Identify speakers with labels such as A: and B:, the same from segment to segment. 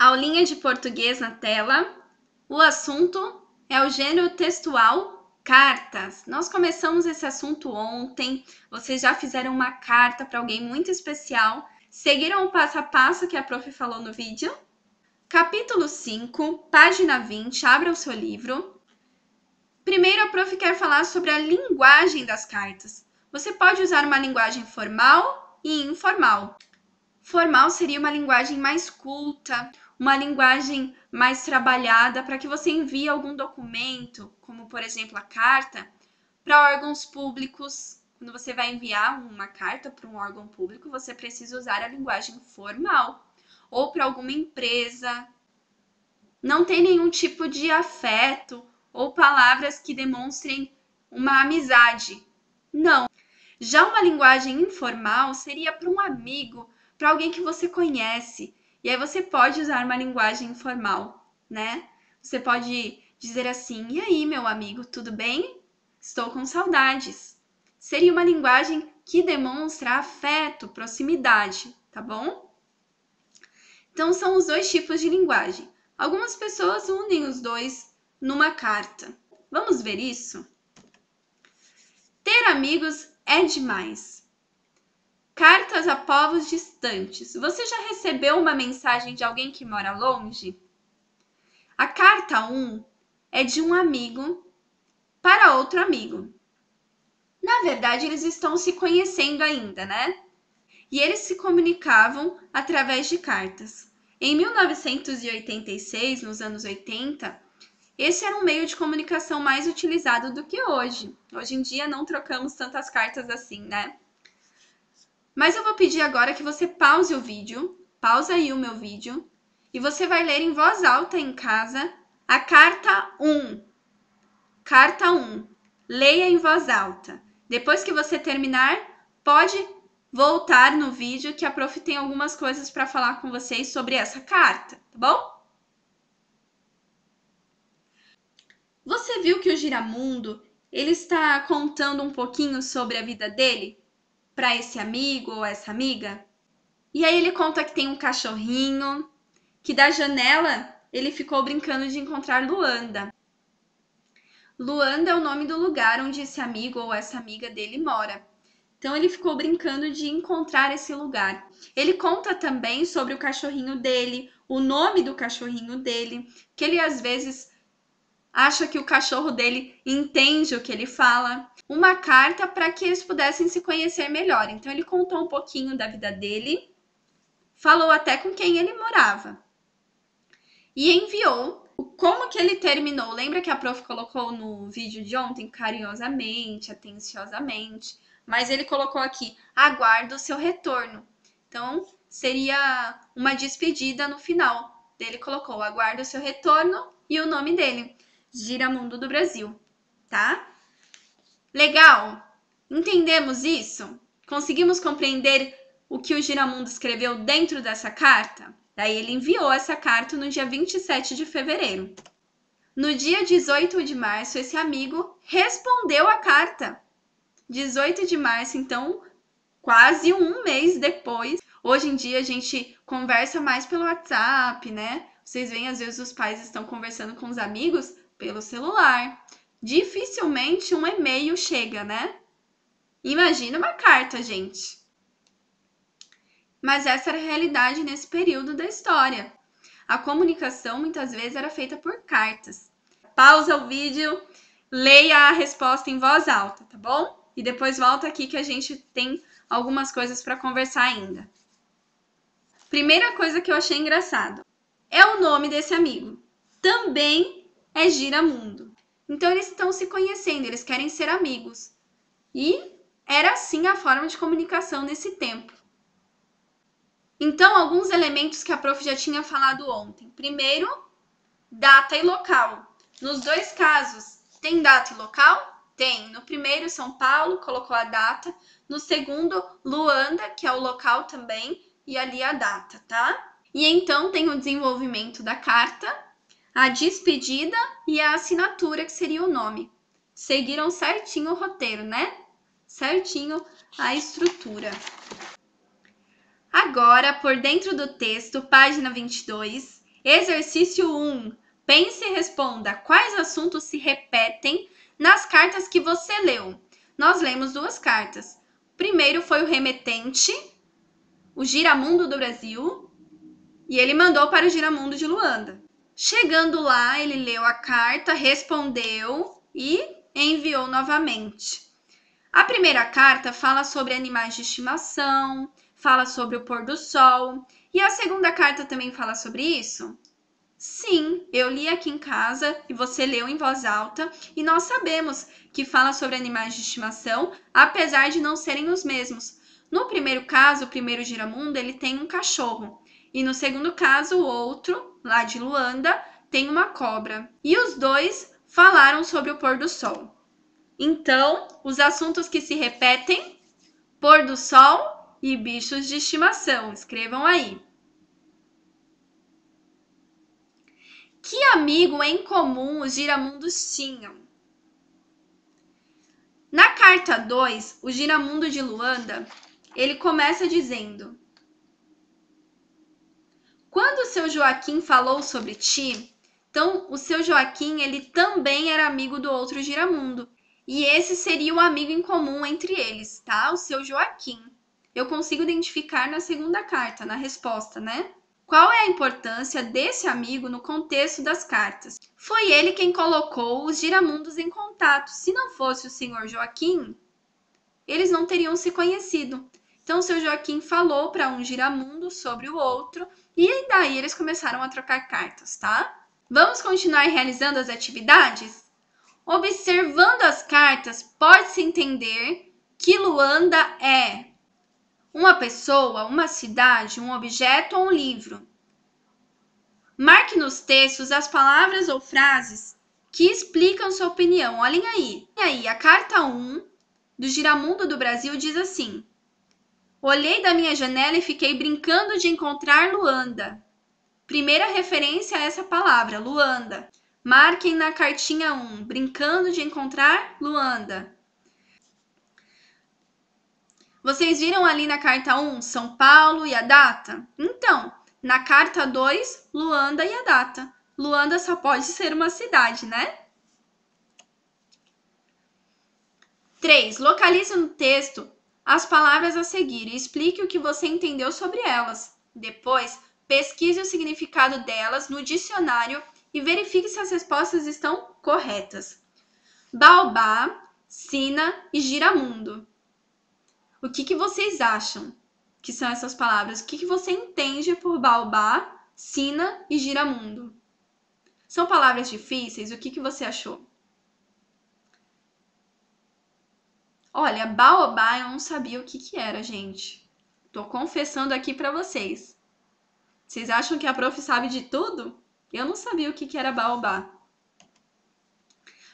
A: Aulinha de português na tela. O assunto é o gênero textual cartas. Nós começamos esse assunto ontem. Vocês já fizeram uma carta para alguém muito especial. Seguiram o passo a passo que a prof falou no vídeo? Capítulo 5, página 20. Abra o seu livro. Primeiro, a prof quer falar sobre a linguagem das cartas. Você pode usar uma linguagem formal e informal. Formal seria uma linguagem mais culta, uma linguagem mais trabalhada para que você envie algum documento, como por exemplo a carta, para órgãos públicos. Quando você vai enviar uma carta para um órgão público, você precisa usar a linguagem formal. Ou para alguma empresa. Não tem nenhum tipo de afeto ou palavras que demonstrem uma amizade. Não. Já uma linguagem informal seria para um amigo, para alguém que você conhece. E aí você pode usar uma linguagem informal, né? Você pode dizer assim: "E aí, meu amigo, tudo bem? Estou com saudades." Seria uma linguagem que demonstra afeto, proximidade, tá bom? Então são os dois tipos de linguagem. Algumas pessoas unem os dois numa carta. Vamos ver isso? Ter amigos é demais. Cartas a povos distantes. Você já recebeu uma mensagem de alguém que mora longe? A carta 1 é de um amigo para outro amigo. Na verdade, eles estão se conhecendo ainda, né? E eles se comunicavam através de cartas. Em 1986, nos anos 80, esse era um meio de comunicação mais utilizado do que hoje. Hoje em dia não trocamos tantas cartas assim, né? Mas eu vou pedir agora que você pause o vídeo, pausa aí o meu vídeo, e você vai ler em voz alta em casa a carta 1. Carta 1. Leia em voz alta. Depois que você terminar, pode voltar no vídeo que a prof tem algumas coisas para falar com vocês sobre essa carta, tá bom? Você viu que o Giramundo, ele está contando um pouquinho sobre a vida dele para esse amigo ou essa amiga? E aí ele conta que tem um cachorrinho, que da janela ele ficou brincando de encontrar Luanda. Luanda é o nome do lugar onde esse amigo ou essa amiga dele mora. Então ele ficou brincando de encontrar esse lugar. Ele conta também sobre o cachorrinho dele, o nome do cachorrinho dele, que ele às vezes acha que o cachorro dele entende o que ele fala. Uma carta para que eles pudessem se conhecer melhor. Então ele contou um pouquinho da vida dele, falou até com quem ele morava. E enviou como que ele terminou. Lembra que a prof colocou no vídeo de ontem carinhosamente, atenciosamente, mas ele colocou aqui: aguardo o seu retorno. Então seria uma despedida no final. Ele colocou: aguardo o seu retorno e o nome dele, Giramundo do Brasil, tá? Legal? Entendemos isso? Conseguimos compreender o que o Giramundo escreveu dentro dessa carta? Daí ele enviou essa carta no dia 27 de fevereiro. No dia 18 de março, esse amigo respondeu a carta. 18 de março, então, quase um mês depois. Hoje em dia a gente conversa mais pelo WhatsApp, né? Vocês veem, às vezes os pais estão conversando com os amigos pelo celular. Dificilmente um e-mail chega, né? Imagina uma carta, gente. Mas essa era a realidade nesse período da história. A comunicação muitas vezes era feita por cartas. Pausa o vídeo, leia a resposta em voz alta, tá bom? E depois volta aqui que a gente tem algumas coisas para conversar ainda. Primeira coisa que eu achei engraçado é o nome desse amigo. Também é Giramundo. Então eles estão se conhecendo, eles querem ser amigos. E era assim a forma de comunicação nesse tempo. Então, alguns elementos que a prof já tinha falado ontem. Primeiro, data e local. Nos dois casos, tem data e local? Tem. No primeiro, São Paulo, colocou a data. No segundo, Luanda, que é o local também, e ali a data, tá? E então tem o desenvolvimento da carta, a despedida e a assinatura, que seria o nome. Seguiram certinho o roteiro, né? Certinho a estrutura. Agora, por dentro do texto, página 22, Exercício 1. Pense e responda quais assuntos se repetem nas cartas que você leu. Nós lemos 2 cartas. Primeiro foi o remetente, o Giramundo do Brasil, e ele mandou para o Giramundo de Luanda. Chegando lá, ele leu a carta, respondeu e enviou novamente. A primeira carta fala sobre animais de estimação, fala sobre o pôr do sol. E a segunda carta também fala sobre isso? Sim, eu li aqui em casa e você leu em voz alta, e nós sabemos que fala sobre animais de estimação, apesar de não serem os mesmos. No primeiro caso, o primeiro Giramundo, ele tem um cachorro, e no segundo caso, o outro, lá de Luanda, tem uma cobra. E os dois falaram sobre o pôr do sol. Então, os assuntos que se repetem, pôr do sol e bichos de estimação. Escrevam aí. Que amigo em comum os Giramundos tinham? Na carta 2, o Giramundo de Luanda, ele começa dizendo: quando o seu Joaquim falou sobre ti, então o seu Joaquim, ele também era amigo do outro Giramundo. E esse seria o amigo em comum entre eles, tá? O seu Joaquim. Eu consigo identificar na segunda carta, na resposta, né? Qual é a importância desse amigo no contexto das cartas? Foi ele quem colocou os Giramundos em contato. Se não fosse o senhor Joaquim, eles não teriam se conhecido. Então, o seu Joaquim falou para um Giramundo sobre o outro e daí eles começaram a trocar cartas, tá? Vamos continuar realizando as atividades? Observando as cartas, pode-se entender que Luanda é uma pessoa, uma cidade, um objeto ou um livro. Marque nos textos as palavras ou frases que explicam sua opinião. Olhem aí. E aí, a carta 1 do Giramundo do Brasil diz assim: olhei da minha janela e fiquei brincando de encontrar Luanda. Primeira referência a essa palavra, Luanda. Marquem na cartinha 1, brincando de encontrar Luanda. Vocês viram ali na carta 1, São Paulo e a data? Então, na carta 2, Luanda e a data. Luanda só pode ser uma cidade, né? 3. Localize no texto as palavras a seguir e explique o que você entendeu sobre elas. Depois, pesquise o significado delas no dicionário e verifique se as respostas estão corretas. Baobá, sina e giramundo. O que vocês acham que são essas palavras? O que você entende por baobá, sina e giramundo? São palavras difíceis? O que você achou? Olha, baobá eu não sabia o que era, gente. Tô confessando aqui para vocês. Vocês acham que a prof sabe de tudo? Eu não sabia o que era baobá.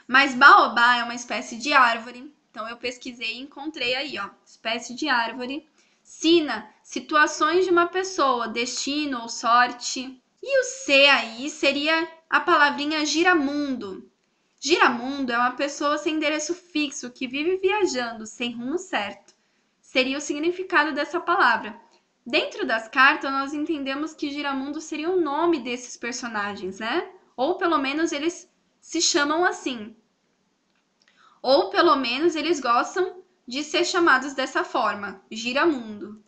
A: Mas baobá é uma espécie de árvore. Então eu pesquisei e encontrei aí, ó, espécie de árvore. Sina, situações de uma pessoa, destino ou sorte. E o C aí seria a palavrinha giramundo. Giramundo é uma pessoa sem endereço fixo que vive viajando sem rumo certo. Seria o significado dessa palavra. Dentro das cartas, nós entendemos que Giramundo seria o nome desses personagens, né? Ou pelo menos eles se chamam assim. Ou pelo menos eles gostam de ser chamados dessa forma, Giramundo.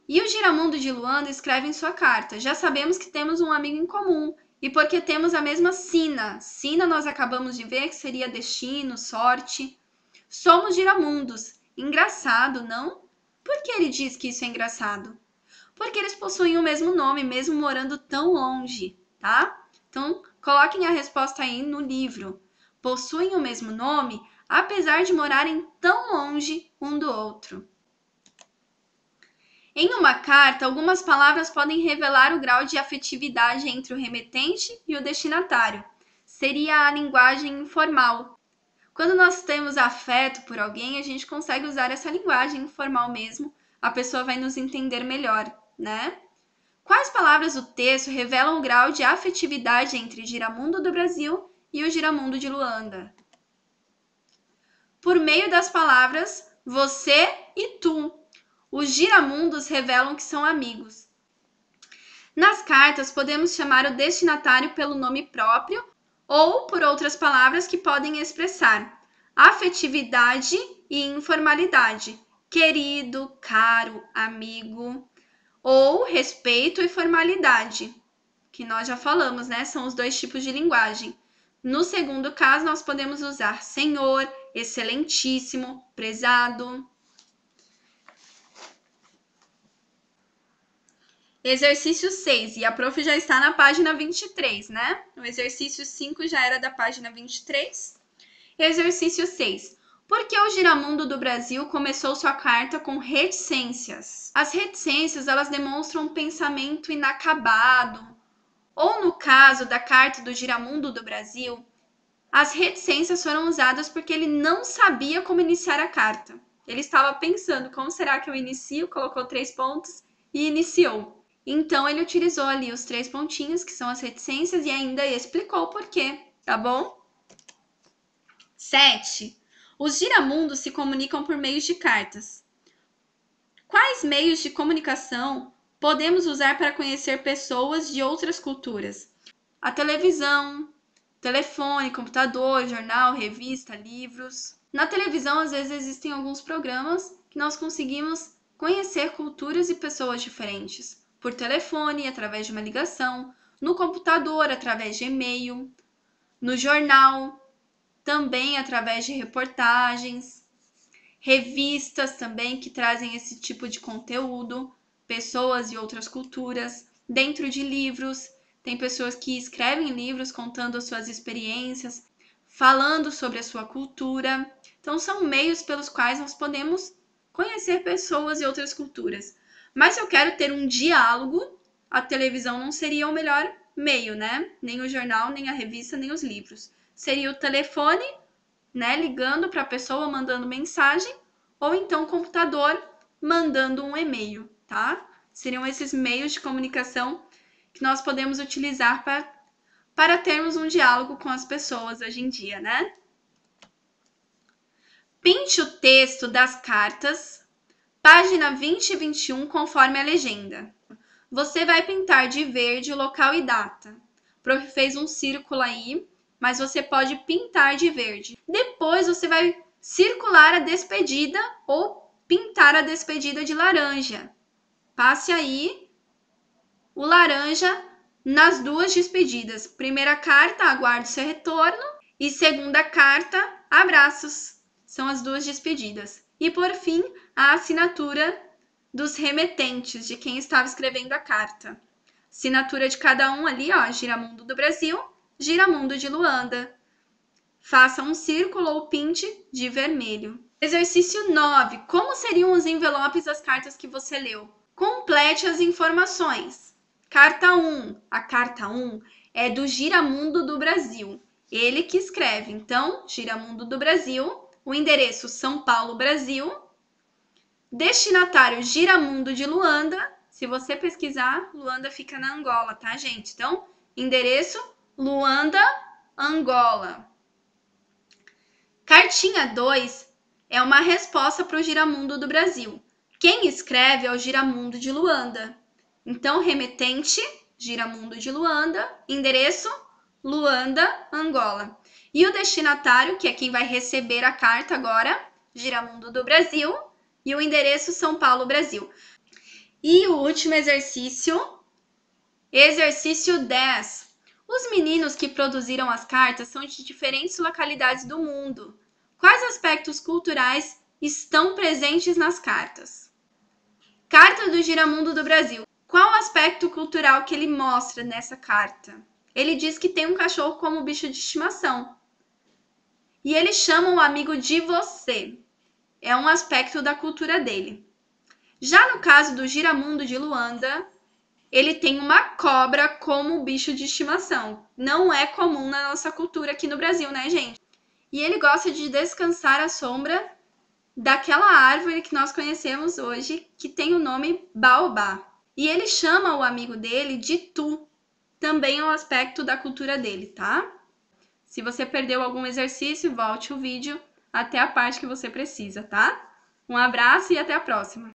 A: E o Giramundo de Luanda escreve em sua carta: já sabemos que temos um amigo em comum, e porque temos a mesma sina. Sina nós acabamos de ver que seria destino, sorte. Somos giramundos. Engraçado, não? Por que ele diz que isso é engraçado? Porque eles possuem o mesmo nome, mesmo morando tão longe, tá? Então, coloquem a resposta aí no livro. Possuem o mesmo nome, apesar de morarem tão longe um do outro. Em uma carta, algumas palavras podem revelar o grau de afetividade entre o remetente e o destinatário. Seria a linguagem informal. Quando nós temos afeto por alguém, a gente consegue usar essa linguagem informal mesmo. A pessoa vai nos entender melhor, né? Quais palavras do texto revelam o grau de afetividade entre Giramundo do Brasil e o Giramundo de Luanda? Por meio das palavras você e tu. Os giramundos revelam que são amigos. Nas cartas, podemos chamar o destinatário pelo nome próprio ou por outras palavras que podem expressar afetividade e informalidade, querido, caro, amigo, ou respeito e formalidade, que nós já falamos, né? São os dois tipos de linguagem. No segundo caso, nós podemos usar senhor, excelentíssimo, prezado. Exercício 6, e a prof já está na página 23, né? O exercício 5 já era da página 23. Exercício 6. Por que o Giramundo do Brasil começou sua carta com reticências? As reticências, elas demonstram um pensamento inacabado. Ou no caso da carta do Giramundo do Brasil, as reticências foram usadas porque ele não sabia como iniciar a carta. Ele estava pensando, como será que eu inicio? Colocou 3 pontos e iniciou. Então, ele utilizou ali os 3 pontinhos, que são as reticências, e ainda explicou o porquê, tá bom? 7. Os giramundos se comunicam por meios de cartas. Quais meios de comunicação podemos usar para conhecer pessoas de outras culturas? A televisão, telefone, computador, jornal, revista, livros. Na televisão, às vezes, existem alguns programas que nós conseguimos conhecer culturas e pessoas diferentes. Por telefone, através de uma ligação. No computador, através de e-mail. No jornal, também através de reportagens. Revistas também que trazem esse tipo de conteúdo. Pessoas e outras culturas. Dentro de livros, tem pessoas que escrevem livros contando as suas experiências, falando sobre a sua cultura. Então, são meios pelos quais nós podemos conhecer pessoas e outras culturas. Mas se eu quero ter um diálogo, a televisão não seria o melhor meio, né? Nem o jornal, nem a revista, nem os livros. Seria o telefone, né? Ligando para a pessoa, mandando mensagem, ou então o computador, mandando um e-mail, tá? Seriam esses meios de comunicação que nós podemos utilizar para termos um diálogo com as pessoas hoje em dia, né? Pinte o texto das cartas, página 20 e 21, conforme a legenda. Você vai pintar de verde o local e data. O prof fez um círculo aí, mas você pode pintar de verde. Depois você vai circular a despedida ou pintar a despedida de laranja. Passe aí o laranja nas 2 despedidas. Primeira carta, aguardo seu retorno. E segunda carta, abraços. São as 2 despedidas. E por fim, a assinatura dos remetentes, de quem estava escrevendo a carta. Assinatura de cada um ali, ó, Giramundo do Brasil, Giramundo de Luanda. Faça um círculo ou pinte de vermelho. Exercício 9. Como seriam os envelopes das cartas que você leu? Complete as informações. Carta 1. A carta 1 é do Giramundo do Brasil. Ele que escreve. Então, Giramundo do Brasil. O endereço São Paulo, Brasil. Destinatário Giramundo de Luanda. Se você pesquisar, Luanda fica na Angola, tá, gente? Então, endereço Luanda, Angola. Cartinha 2 é uma resposta para o Giramundo do Brasil. Quem escreve é o Giramundo de Luanda. Então, remetente, Giramundo de Luanda, endereço, Luanda, Angola. E o destinatário, que é quem vai receber a carta agora, Giramundo do Brasil, e o endereço São Paulo, Brasil. E o último exercício, exercício 10. Os meninos que produziram as cartas são de diferentes localidades do mundo. Quais aspectos culturais estão presentes nas cartas? Carta do Giramundo do Brasil. Qual o aspecto cultural que ele mostra nessa carta? Ele diz que tem um cachorro como bicho de estimação. E ele chama o amigo de você. É um aspecto da cultura dele. Já no caso do Giramundo de Luanda, ele tem uma cobra como bicho de estimação. Não é comum na nossa cultura aqui no Brasil, né, gente? E ele gosta de descansar à sombra daquela árvore que nós conhecemos hoje, que tem o nome baobá. E ele chama o amigo dele de tu. Também é um aspecto da cultura dele, tá? Se você perdeu algum exercício, volte o vídeo até a parte que você precisa, tá? Um abraço e até a próxima!